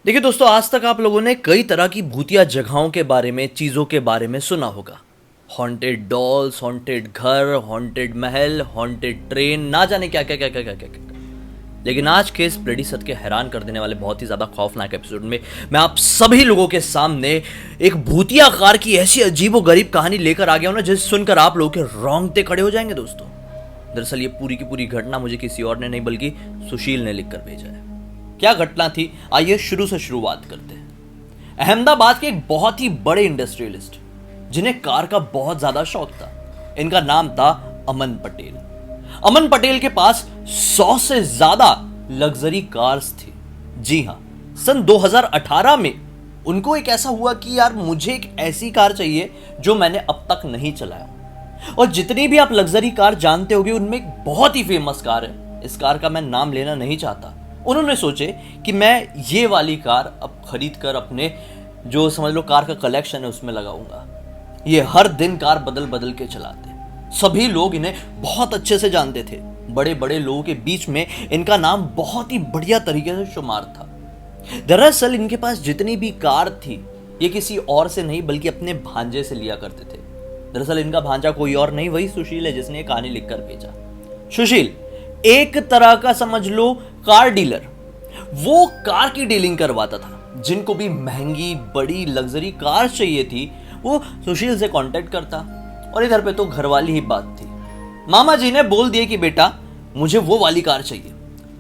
देखिए दोस्तों, आज तक आप लोगों ने कई तरह की भूतिया जगहों के बारे में, चीज़ों के बारे में सुना होगा। हॉन्टेड डॉल्स, हॉन्टेड घर, हॉन्टेड महल, हॉन्टेड ट्रेन, ना जाने क्या क्या क्या क्या क्या क्या क्या। लेकिन आज के इस ब्लडी सत्य के हैरान कर देने वाले बहुत ही ज़्यादा खौफनाक एपिसोड में मैं आप सभी लोगों के सामने एक भूतिया कार की ऐसी अजीबो गरीब कहानी लेकर आ गया हूं ना, जिसे सुनकर आप लोगों के रोंगटे खड़े हो जाएंगे दोस्तों। दरअसल ये पूरी की पूरी घटना मुझे किसी और ने नहीं बल्कि सुशील ने लिखकर भेजा है। क्या घटना थी, आइए शुरू से शुरुआत करते हैं। अहमदाबाद के एक बहुत ही बड़े इंडस्ट्रियलिस्ट जिन्हें कार का बहुत ज्यादा शौक था, इनका नाम था अमन पटेल। अमन पटेल के पास 100 से ज्यादा लग्जरी कार्स थी। जी हां, सन 2018 में उनको एक ऐसा हुआ कि यार मुझे एक ऐसी कार चाहिए जो मैंने अब तक नहीं चलाया। और जितनी भी आप लग्जरी कार जानते होंगे उनमें एक बहुत ही फेमस कार है, इस कार का मैं नाम लेना नहीं चाहता। उन्होंने सोचे कि मैं ये वाली कार अब खरीद कर अपने जो समझ लो कार का कलेक्शन है उसमें लगाऊंगा। ये हर दिन कार बदल बदल के चलाते, सभी लोग इन्हें बहुत अच्छे से जानते थे। बड़े बड़े लोगों के बीच में इनका नाम बहुत ही बढ़िया तरीके से शुमार था। दरअसल इनके पास जितनी भी कार थी ये किसी और से नहीं बल्कि अपने भांजे से लिया करते थे। दरअसल इनका भांजा कोई और नहीं, वही सुशील है जिसने ये कहानी लिखकर भेजा। सुशील एक तरह का समझ लो कार डीलर, वो कार की डीलिंग करवाता था। जिनको भी महंगी बड़ी लग्जरी कार चाहिए थी वो सुशील से कांटेक्ट करता। और इधर पे तो घरवाली ही बात थी। मामा जी ने बोल दिया कि बेटा मुझे वो वाली कार चाहिए।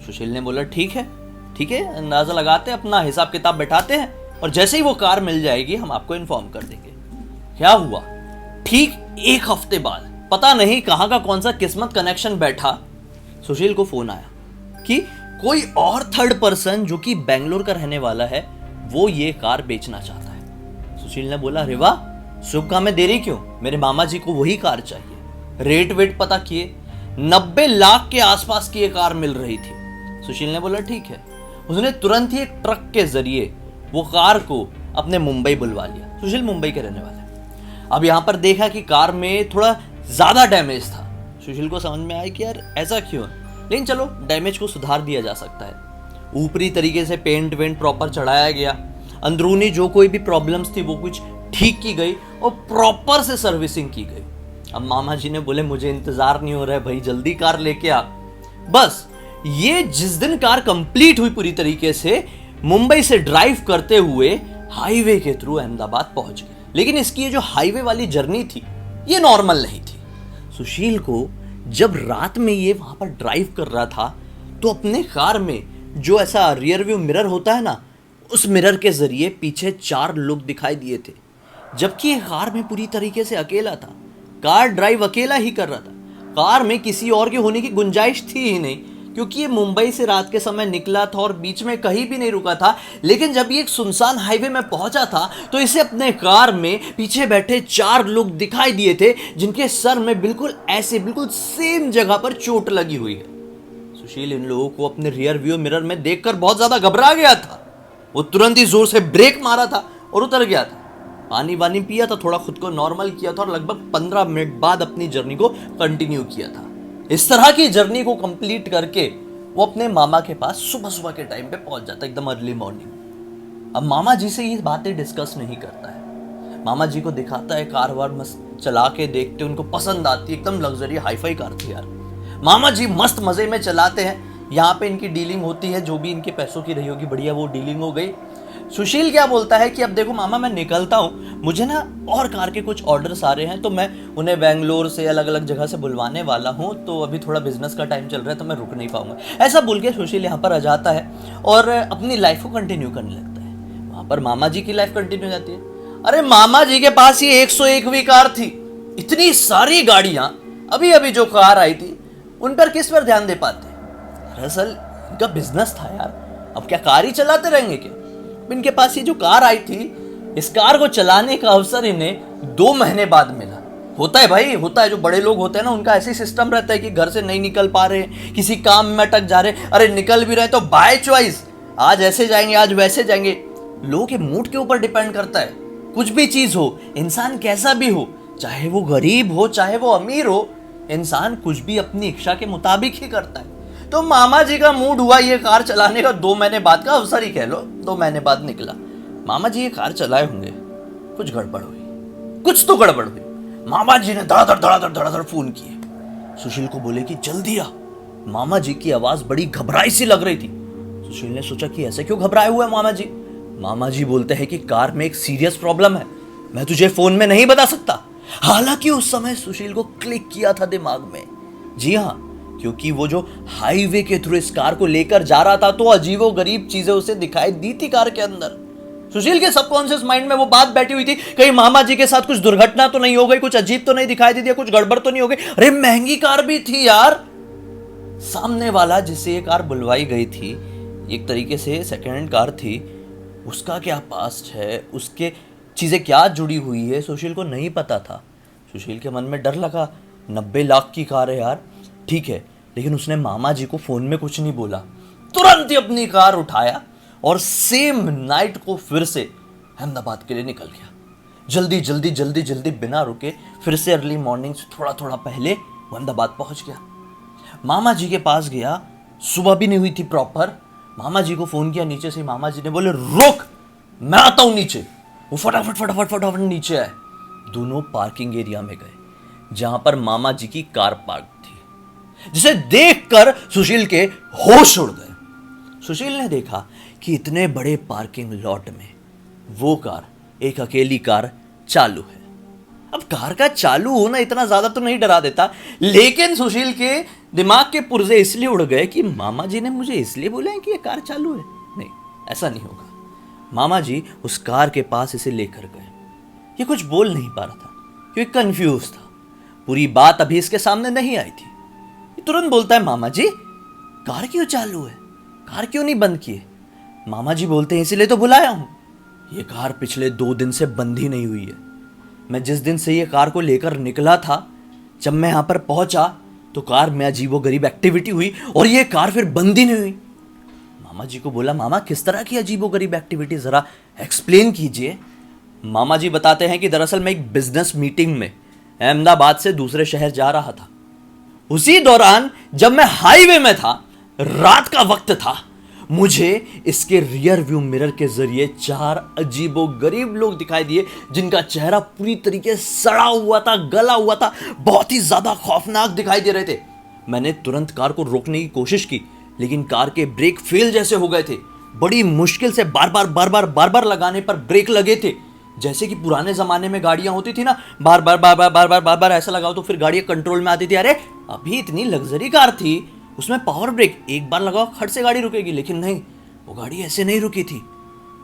सुशील ने बोला ठीक है अंदाजा लगाते हैं, अपना हिसाब किताब बैठाते हैं और जैसे ही वो कार मिल जाएगी हम आपको इन्फॉर्म कर देंगे। क्या हुआ, ठीक एक हफ्ते बाद पता नहीं कहां का कौन सा किस्मत कनेक्शन बैठा, सुशील को फोन आया कि कोई और थर्ड पर्सन जो कि बेंगलोर का रहने वाला है वो ये कार बेचना चाहता है। सुशील ने बोला अरे वाह, शुभ काम में देरी क्यों, मेरे मामा जी को वही कार चाहिए। रेट वेट पता किए, 90 लाख के आसपास की ये कार मिल रही थी। सुशील ने बोला ठीक है। उसने तुरंत ही एक ट्रक के जरिए वो कार को अपने मुंबई बुलवा लिया। सुशील मुंबई के रहने वाले। अब यहां पर देखा कि कार में थोड़ा ज्यादा डैमेज था। सुशील को समझ में आया कि यार ऐसा क्यों है, लेकिन चलो डैमेज को सुधार दिया जा सकता है। ऊपरी तरीके से पेंट वेंट प्रॉपर चढ़ाया गया, अंदरूनी जो कोई भी प्रॉब्लम्स थी वो कुछ ठीक की गई और प्रॉपर से सर्विसिंग की गई। अब मामा जी ने बोले मुझे इंतजार नहीं हो रहा है भाई, जल्दी कार लेके आ। बस ये जिस दिन कार कंप्लीट हुई पूरी तरीके से, मुंबई से ड्राइव करते हुए हाईवे के थ्रू अहमदाबाद पहुंच गए। लेकिन इसकी ये जो हाईवे वाली जर्नी थी ये नॉर्मल नहीं थी। सुशील को जब रात में ये वहां पर ड्राइव कर रहा था तो अपने कार में जो ऐसा रियर व्यू मिरर होता है ना, उस मिरर के जरिए पीछे 4 लोग दिखाई दिए थे। जबकि ये कार में पूरी तरीके से अकेला था, कार ड्राइव अकेला ही कर रहा था। कार में किसी और के होने की गुंजाइश थी ही नहीं, क्योंकि ये मुंबई से रात के समय निकला था और बीच में कहीं भी नहीं रुका था। लेकिन जब ये एक सुनसान हाईवे में पहुंचा था तो इसे अपने कार में पीछे बैठे 4 लोग दिखाई दिए थे जिनके सर में बिल्कुल सेम जगह पर चोट लगी हुई है। सुशील इन लोगों को अपने रियर व्यू मिरर में देखकर बहुत ज्यादा घबरा गया था। वो तुरंत ही जोर से ब्रेक मारा था और उतर गया था। पानी वानी पिया था, थोड़ा खुद को नॉर्मल किया था और लगभग 15 मिनट बाद अपनी जर्नी को कंटिन्यू किया था। इस तरह की जर्नी को कंप्लीट करके वो अपने मामा के पास सुबह सुबह के टाइम पे पहुंच जाता, एकदम अर्ली मॉर्निंग। अब मामा जी से ये बातें डिस्कस नहीं करता है, मामा जी को दिखाता है कार वार मस्त चला के देखते, उनको पसंद आती, एकदम लग्जरी हाईफाई कार थी यार। मामा जी मस्त मजे में चलाते हैं। यहाँ पे इनकी डीलिंग होती है, जो भी इनके पैसों की रही होगी बढ़िया वो डीलिंग हो गई। सुशील क्या बोलता है कि अब देखो मामा मैं निकलता हूँ, मुझे ना और कार के कुछ ऑर्डर्स आ रहे हैं तो मैं उन्हें बेंगलोर से अलग अलग जगह से बुलवाने वाला हूँ, तो अभी थोड़ा बिजनेस का टाइम चल रहा है तो मैं रुक नहीं पाऊंगा। ऐसा बोल के सुशील यहाँ पर आ जाता है और अपनी लाइफ को कंटिन्यू करने लगता है। वहाँ पर मामा जी की लाइफ कंटिन्यू हो जाती है। अरे मामा जी के पास ये 101वीं कार थी, इतनी सारी गाड़ियाँ, अभी अभी जो कार आई थी उन पर किस पर ध्यान दे पाते। दरअसल इनका बिजनेस था यार, अब क्या कार ही चलाते रहेंगे क्या। इनके पास ये जो कार आई थी, इस कार को चलाने का अवसर इन्हें 2 महीने बाद मिला। होता है भाई, होता है, जो बड़े लोग होते हैं ना उनका ऐसे सिस्टम रहता है कि घर से नहीं निकल पा रहे, किसी काम में अटक जा रहे, अरे निकल भी रहे तो बाय चॉइस, आज ऐसे जाएंगे आज वैसे जाएंगे। लोगों के मूड के ऊपर डिपेंड करता है। कुछ भी चीज हो, इंसान कैसा भी हो, चाहे वो गरीब हो चाहे वो अमीर हो, इंसान कुछ भी अपनी इच्छा के मुताबिक ही करता है। तो मामा जी का मूड हुआ ये कार चलाने का 2 महीने बाद का अवसर ही कह लो, 2 महीने बाद निकला। मामा जी ये कार चलाए होंगे, कुछ गड़बड़ हुई, कुछ तो गड़बड़ हुई। मामा जी ने धड़ाधड़ फोन किए, सुशील को बोले कि जल्दी आ। मामा जी की आवाज बड़ी घबराई सी लग रही थी। सुशील ने सोचा कि ऐसे क्यों घबराए हुए मामा जी। मामा जी बोलते हैं कि कार में एक सीरियस प्रॉब्लम है, मैं तुझे फोन में नहीं बता सकता। हालांकि उस समय सुशील को क्लिक किया था दिमाग में, जी हाँ, क्योंकि वो जो हाईवे के थ्रू इस कार को लेकर जा रहा था तो अजीबो गरीब चीजें उसे दिखाई दी थी कार के अंदर। सुशील के सबकॉन्शियस माइंड में वो बात बैठी हुई थी, कहीं मामा जी के साथ कुछ दुर्घटना तो नहीं हो गई, कुछ अजीब तो नहीं दिखाई दे दिया, कुछ गड़बड़ तो नहीं हो गई। अरे महंगी कार भी थी यार। सामने वाला जिससे ये कार बुलवाई गई थी, एक तरीके से सेकेंड हैंड कार थी, उसका क्या पास्ट है, उसके चीजें क्या जुड़ी हुई है, सुशील को नहीं पता था। सुशील के मन में डर लगा, 90 लाख की कार है यार, ठीक है, लेकिन उसने मामा जी को फोन में कुछ नहीं बोला, तुरंत ही अपनी कार उठाया और सेम नाइट को फिर से अहमदाबाद के लिए निकल गया। जल्दी बिना रुके फिर से अर्ली मॉर्निंग से थोड़ा पहले अहमदाबाद पहुंच गया। मामा जी के पास गया, सुबह भी नहीं हुई थी प्रॉपर। मामा जी को फोन किया नीचे से, मामा जी ने बोले रुक, मैं आता हूं नीचे। वो फटाफट नीचे आए। दोनों पार्किंग एरिया में गए जहां पर मामा जी की कार पार्क थी, जिसे देखकर सुशील के होश उड़ गए। सुशील ने देखा कि इतने बड़े पार्किंग लॉट में वो कार, एक अकेली कार चालू है। अब कार का चालू होना इतना ज्यादा तो नहीं डरा देता, लेकिन सुशील के दिमाग के पुर्जे इसलिए उड़ गए कि मामा जी ने मुझे इसलिए बोला है कि ये कार चालू है। नहीं, ऐसा नहीं होगा। मामा जी उस कार के पास इसे लेकर गए। ये कुछ बोल नहीं पा रहा था क्योंकि कंफ्यूज था, पूरी बात अभी इसके सामने नहीं आई थी। ये तुरंत बोलता है, मामा जी कार क्यों चालू है, कार क्यों नहीं बंद की है? मामा जी बोलते हैं, इसीलिए तो बुलाया हूं। ये कार पिछले 2 दिन से बंद ही नहीं हुई है। मैं जिस दिन से ये कार को लेकर निकला था, जब मैं यहां पर पहुंचा तो कार में अजीबोगरीब एक्टिविटी हुई और ये कार फिर बंद ही नहीं हुई। मामा जी को बोला, मामा किस तरह की अजीबोगरीब एक्टिविटी, जरा एक्सप्लेन कीजिए। मामा जी बताते हैं कि दरअसल मैं एक बिजनेस मीटिंग में अहमदाबाद से दूसरे शहर जा रहा था। उसी दौरान जब मैं हाईवे में था, रात का वक्त था, मुझे इसके रियर व्यू मिरर के जरिए 4 अजीबोगरीब लोग दिखाई दिए, जिनका चेहरा पूरी तरीके से सड़ा हुआ था, गला हुआ था, बहुत ही ज्यादा खौफनाक दिखाई दे रहे थे। मैंने तुरंत कार को रोकने की कोशिश की, लेकिन कार के ब्रेक फेल जैसे हो गए थे। बड़ी मुश्किल से बार बार लगाने पर ब्रेक लगे थे, जैसे कि पुराने जमाने में गाड़ियां होती थी ना, बार बार ऐसा लगाओ तो फिर गाड़ियां कंट्रोल में आती थी। अरे अभी इतनी लग्जरी कार थी, उसमें पावर ब्रेक एक बार लगाओ खट से गाड़ी रुकेगी, लेकिन नहीं, वो गाड़ी ऐसे नहीं रुकी थी।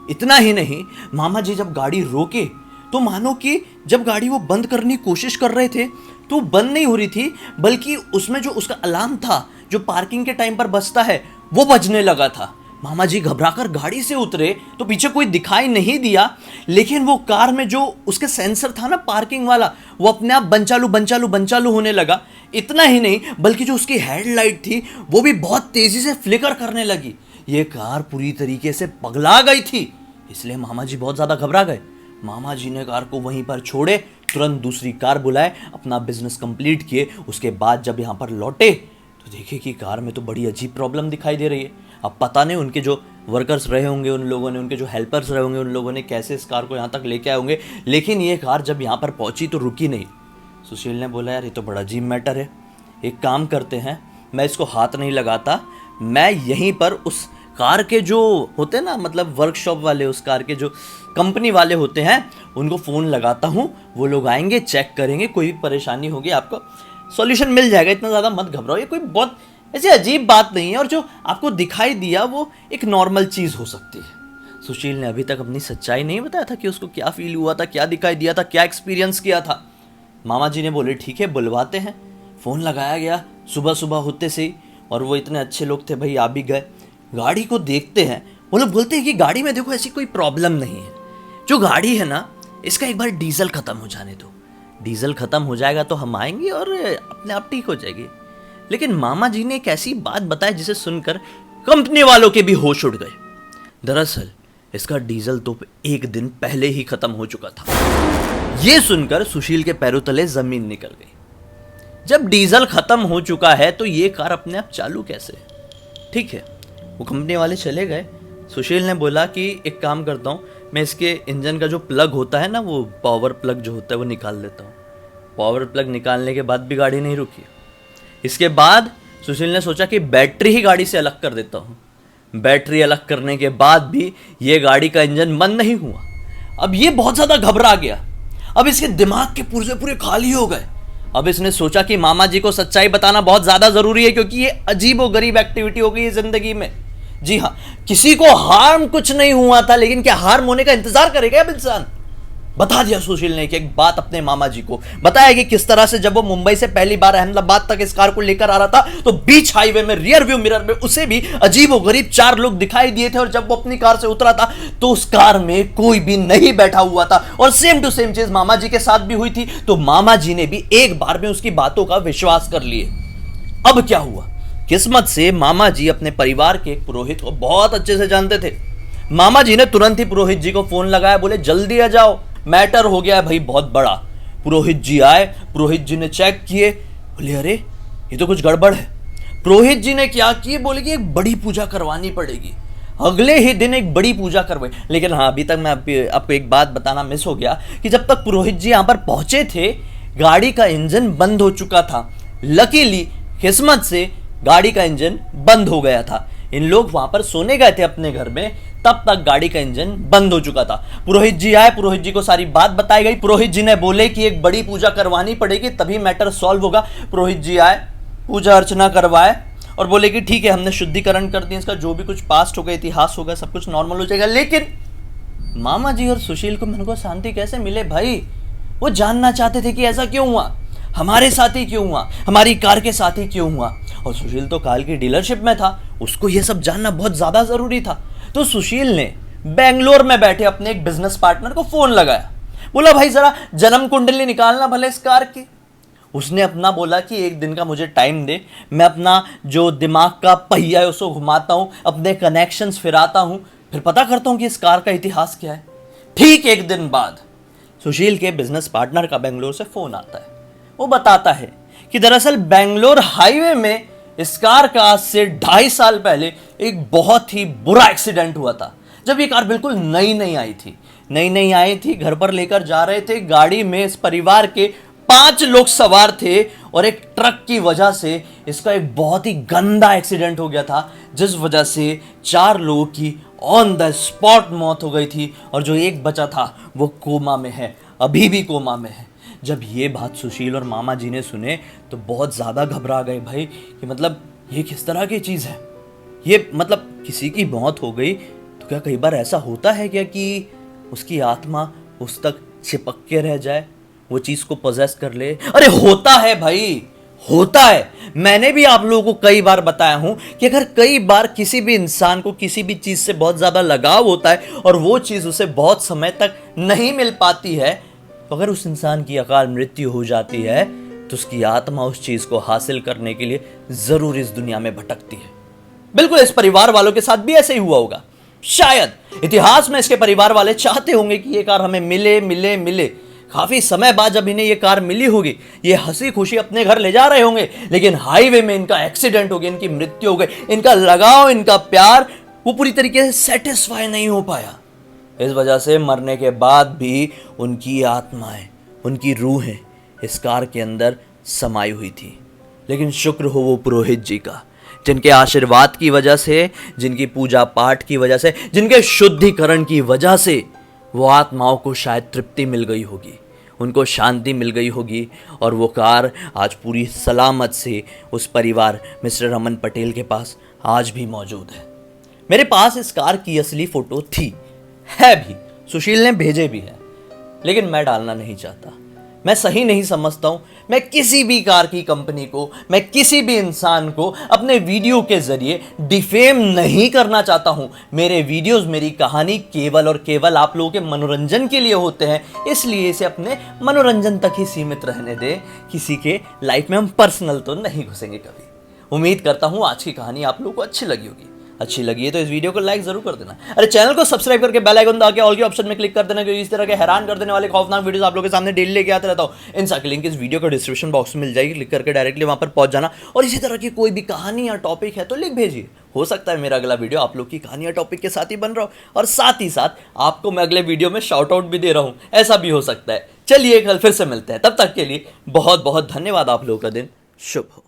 इतना ही नहीं, मामा जी जब गाड़ी रोके तो मानो कि जब गाड़ी वो बंद करने की कोशिश कर रहे थे तो बंद नहीं हो रही थी, बल्कि उसमें जो उसका अलार्म था जो पार्किंग के टाइम पर बजता है वो बजने लगा था। मामा जी घबराकर गाड़ी से उतरे तो पीछे कोई दिखाई नहीं दिया, लेकिन वो कार में जो उसके सेंसर था ना पार्किंग वाला, वो अपने आप बन चालू होने लगा। इतना ही नहीं, बल्कि जो उसकी हेडलाइट थी वो भी बहुत तेजी से फ्लिकर करने लगी। ये कार पूरी तरीके से पगला गई थी, इसलिए मामा जी बहुत ज्यादा घबरा गए। मामा जी ने कार को वहीं पर छोड़े, तुरंत दूसरी कार बुलाए, अपना बिजनेस कंप्लीट किए। उसके बाद जब यहाँ पर लौटे तो देखे कि कार में तो बड़ी अजीब प्रॉब्लम दिखाई दे रही है। अब पता नहीं उनके जो वर्कर्स रहे होंगे उन लोगों ने, उनके जो हेल्पर्स रहे होंगे उन लोगों ने कैसे इस कार को यहाँ तक लेके आए होंगे, लेकिन ये कार जब यहाँ पर पहुंची तो रुकी नहीं। सुशील ने बोला, यार ये तो बड़ा अजीब मैटर है, एक काम करते हैं, मैं इसको हाथ नहीं लगाता, मैं यहीं पर उस कार के जो होते हैं ना, मतलब वर्कशॉप वाले, उस कार के जो कंपनी वाले होते हैं, उनको फ़ोन लगाता हूँ, वो लोग आएंगे, चेक करेंगे, कोई भी परेशानी होगी आपको सॉल्यूशन मिल जाएगा, इतना ज़्यादा मत घबराओ, ये कोई बहुत ऐसी अजीब बात नहीं है, और जो आपको दिखाई दिया वो एक नॉर्मल चीज़ हो सकती है। सुशील ने अभी तक अपनी सच्चाई नहीं बताया था कि उसको क्या फील हुआ था, क्या दिखाई दिया था, क्या एक्सपीरियंस किया था। मामा जी ने बोले ठीक है बुलवाते हैं। फ़ोन लगाया गया सुबह सुबह होते से ही, और वो इतने अच्छे लोग थे भाई, आ भी गए। गाड़ी को देखते हैं, वो लोग बोलते हैं कि गाड़ी में देखो ऐसी कोई प्रॉब्लम नहीं है, जो गाड़ी है ना इसका एक बार डीजल ख़त्म हो जाने दो, डीजल ख़त्म हो जाएगा तो हम आएंगे और अपने आप ठीक हो जाएगी। लेकिन मामा जी ने एक ऐसी बात बताई जिसे सुनकर कंपनी वालों के भी होश उड़ गए। दरअसल इसका डीजल तो 1 दिन पहले ही खत्म हो चुका था। यह सुनकर सुशील के पैरों तले जमीन निकल गई। जब डीजल खत्म हो चुका है तो ये कार अपने आप चालू कैसे है? ठीक है, वो कंपनी वाले चले गए। सुशील ने बोला कि एक काम करता हूँ, मैं इसके इंजन का जो प्लग होता है ना, वो पावर प्लग जो होता है वो निकाल देता हूँ। पावर प्लग निकालने के बाद भी गाड़ी नहीं रुकी। इसके बाद सुशील ने सोचा कि बैटरी ही गाड़ी से अलग कर देता हूँ। बैटरी अलग करने के बाद भी ये गाड़ी का इंजन बंद नहीं हुआ। अब ये बहुत ज़्यादा घबरा गया। अब इसके दिमाग के पुर्जे पूरे खाली हो गए। अब इसने सोचा कि मामा जी को सच्चाई बताना बहुत ज़्यादा ज़रूरी है, क्योंकि ये अजीब और गरीब एक्टिविटी हो गई है ज़िंदगी में। जी हाँ, किसी को हार्म कुछ नहीं हुआ था, लेकिन क्या हार्म होने का इंतजार करेगा अब इंसान? बता दिया सुशील ने कि एक बात अपने मामा जी को बताया कि किस तरह से जब वो मुंबई से पहली बार अहमदाबाद तक इस कार को लेकर आ रहा था, तो बीच हाईवे में रियर व्यू मिरर में उसे भी अजीब और गरीब 4 लोग दिखाई दिए थे। और जब वो अपनी कार से उतरा था तो उस कार में कोई भी नहीं बैठा हुआ था। और सेम टू सेम चीज मामा जी के साथ भी हुई थी। तो मामा जी ने भी एक बार में उसकी बातों का विश्वास कर लिए। अब क्या हुआ, किस्मत से मामा जी अपने परिवार के एक पुरोहित को बहुत अच्छे से जानते थे। मामा जी ने तुरंत ही पुरोहित जी को फोन लगाया, बोले जल्दी आ जाओ, मैटर हो गया है भाई बहुत बड़ा। पुरोहित जी आए, पुरोहित जी ने चेक किए, बोले अरे ये तो कुछ गड़बड़ है। पुरोहित जी ने क्या किए, बोले कि एक बड़ी पूजा करवानी पड़ेगी। अगले ही दिन एक बड़ी पूजा करवाई। लेकिन हाँ, अभी तक मैं आपको एक बात बताना मिस हो गया कि जब तक पुरोहित जी यहाँ पर पहुंचे थे, गाड़ी का इंजन बंद हो चुका था। लकीली, किस्मत से गाड़ी का इंजन बंद हो गया था। इन लोग वहां पर सोने गए थे अपने घर में, तब तक गाड़ी का इंजन बंद हो चुका था। पुरोहित जी आए, पुरोहित जी को सारी बात बताई गई। पुरोहित जी ने बोले कि एक बड़ी पूजा करवानी पड़ेगी, तभी मैटर सॉल्व होगा। पुरोहित जी आए, पूजा अर्चना करवाए और बोले कि ठीक है, हमने शुद्धिकरण कर दिया, इसका जो भी कुछ पास्ट होगा, इतिहास होगा, सब कुछ नॉर्मल हो जाएगा। लेकिन मामा जी और सुशील को मन को शांति कैसे मिले भाई? वो जानना चाहते थे कि ऐसा क्यों हुआ, हमारे साथ ही क्यों हुआ, हमारी कार के साथ ही क्यों हुआ। और सुशील तो कार की डीलरशिप में था, उसको ये सब जानना बहुत ज्यादा जरूरी था। तो सुशील ने बेंगलोर में बैठे अपने एक बिजनेस पार्टनर को फोन लगाया, बोला भाई जरा जन्म कुंडली निकालना भले इस कार की। उसने अपना बोला कि एक दिन का मुझे टाइम दे, मैं अपना जो दिमाग का पहिया है उसको घुमाता हूँ, अपने कनेक्शंस फिराता हूँ, फिर पता करता हूँ कि इस कार का इतिहास क्या है। ठीक एक दिन बाद सुशील के बिजनेस पार्टनर का बेंगलोर से फोन आता है। वो बताता है कि दरअसल बेंगलोर हाईवे में इस कार का आज से 2.5 साल पहले एक बहुत ही बुरा एक्सीडेंट हुआ था। जब ये कार बिल्कुल नई नई आई थी, घर पर लेकर जा रहे थे। गाड़ी में इस परिवार के 5 लोग सवार थे और एक ट्रक की वजह से इसका एक बहुत ही गंदा एक्सीडेंट हो गया था, जिस वजह से 4 लोगों की ऑन द स्पॉट मौत हो गई थी। और जो एक बचा था वो कोमा में है, अभी भी कोमा में है। जब ये बात सुशील और मामा जी ने सुने तो बहुत ज़्यादा घबरा गए भाई, कि मतलब ये किस तरह की चीज़ है। ये मतलब किसी की मौत हो गई तो क्या कई बार ऐसा होता है क्या कि उसकी आत्मा उस तक चिपक के रह जाए, वो चीज़ को पोजेस कर ले? अरे होता है भाई, होता है। मैंने भी आप लोगों को कई बार बताया हूं कि अगर कई बार किसी भी इंसान को किसी भी चीज़ से बहुत ज़्यादा लगाव होता है और वो चीज़ उसे बहुत समय तक नहीं मिल पाती है, तो अगर उस इंसान की अकाल मृत्यु हो जाती है तो उसकी आत्मा उस चीज को हासिल करने के लिए जरूर इस दुनिया में भटकती है। बिल्कुल इस परिवार वालों के साथ भी ऐसे ही हुआ होगा। शायद इतिहास में इसके परिवार वाले चाहते होंगे कि ये कार हमें मिले मिले मिले। काफी समय बाद जब इन्हें ये कार मिली होगी, ये हंसी खुशी अपने घर ले जा रहे होंगे, लेकिन हाईवे में इनका एक्सीडेंट हो गया, इनकी मृत्यु हो गई। इनका लगाव, इनका प्यार वो पूरी तरीके से सेटिस्फाई नहीं हो पाया। इस वजह से मरने के बाद भी उनकी आत्माएं, उनकी रूहें इस कार के अंदर समाई हुई थी। लेकिन शुक्र हो वो पुरोहित जी का, जिनके आशीर्वाद की वजह से, जिनकी पूजा पाठ की वजह से, जिनके शुद्धिकरण की वजह से वो आत्माओं को शायद तृप्ति मिल गई होगी, उनको शांति मिल गई होगी। और वो कार आज पूरी सलामत से उस परिवार मिस्टर रमन पटेल के पास आज भी मौजूद है। मेरे पास इस कार की असली फोटो थी, है भी, सुशील ने भेजे भी है, लेकिन मैं डालना नहीं चाहता। मैं सही नहीं समझता हूं मैं किसी भी कार की कंपनी को, मैं किसी भी इंसान को अपने वीडियो के जरिए डिफेम नहीं करना चाहता हूं। मेरे वीडियोस, मेरी कहानी केवल और केवल आप लोगों के मनोरंजन के लिए होते हैं, इसलिए इसे अपने मनोरंजन तक ही सीमित रहने दें। किसी के लाइफ में हम पर्सनल तो नहीं घुसेंगे कभी। उम्मीद करता हूं आज की कहानी आप लोगों को अच्छी लगी होगी। अच्छी लगी है तो इस वीडियो को लाइक जरूर कर देना। अरे चैनल को सब्सक्राइब करके बेल आइकन दबा के ऑल के ऑप्शन में क्लिक कर देना, क्योंकि इस तरह के हैरान कर देने वाले खौफनाक वीडियोस आप लोगों के सामने डेली लेके आते रहता हूँ। इन सबकी लिंक इस वीडियो का डिस्क्रिप्शन बॉक्स में मिल जाएगी, क्लिक करके डायरेक्टली वहां पर पहुंच जाना। और इसी तरह की कोई भी कहानी या टॉपिक है तो लिख भेजिए, हो सकता है मेरा अगला वीडियो आप लोग की कहानी या टॉपिक के साथ ही बन रहा हो, और साथ ही साथ आपको मैं अगले वीडियो में शाउट आउट भी दे रहा हूं, ऐसा भी हो सकता है। चलिए कल फिर से मिलते हैं, तब तक के लिए बहुत बहुत धन्यवाद। आप लोगों का दिन शुभ हो।